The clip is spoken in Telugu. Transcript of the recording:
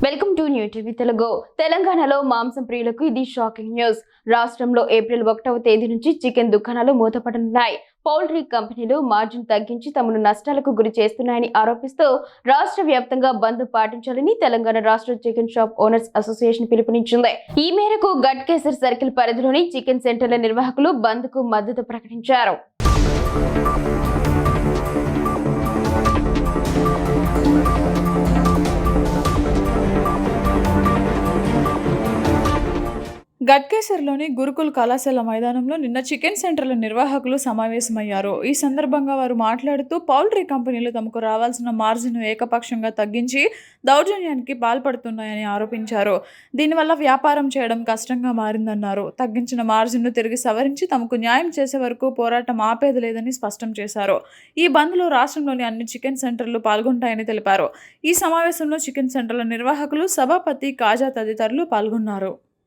Welcome to new TV Telugu. తెలంగాణలో మాంసం ప్రియులకు ఇది షాకింగ్ న్యూస్. రాష్ట్రంలో ఏప్రిల్ 1వ తేదీ నుంచి చికెన్ దుకాణాలు మూతపడనున్నాయి. పౌల్ట్రీ కంపెనీలు మార్జిన్ తగ్గించి తమను నష్టాలకు గురి చేస్తున్నాయని ఆరోపిస్తూ రాష్ట్ర వ్యాప్తంగా బంద్ పాటించాలని తెలంగాణ రాష్ట్ర చికెన్ షాప్ ఓనర్స్ అసోసియేషన్ పిలుపునిచ్చింది. ఈ మేరకు గట్కేసర్ సర్కిల్ పరిధిలోని చికెన్ సెంటర్ల నిర్వాహకులు బంద్ కు మద్దతు ప్రకటించారు. గట్కేసర్లోని గురుకుల్ కళాశాల మైదానంలో నిన్న చికెన్ సెంటర్ల నిర్వాహకులు సమావేశమయ్యారు. ఈ సందర్భంగా వారు మాట్లాడుతూ పౌల్ట్రీ కంపెనీలు తమకు రావాల్సిన మార్జిన్ను ఏకపక్షంగా తగ్గించి దౌర్జన్యానికి పాల్పడుతున్నాయని ఆరోపించారు. దీనివల్ల వ్యాపారం చేయడం కష్టంగా మారిందన్నారు. తగ్గించిన మార్జిన్ను తిరిగి సవరించి తమకు న్యాయం చేసే వరకు పోరాటం ఆపేది లేదని స్పష్టం చేశారు. ఈ బంద్లో రాష్ట్రంలోని అన్ని చికెన్ సెంటర్లు పాల్గొంటాయని తెలిపారు. ఈ సమావేశంలో చికెన్ సెంటర్ల నిర్వాహకులు, సభాపతి కాజా తదితరులు పాల్గొన్నారు.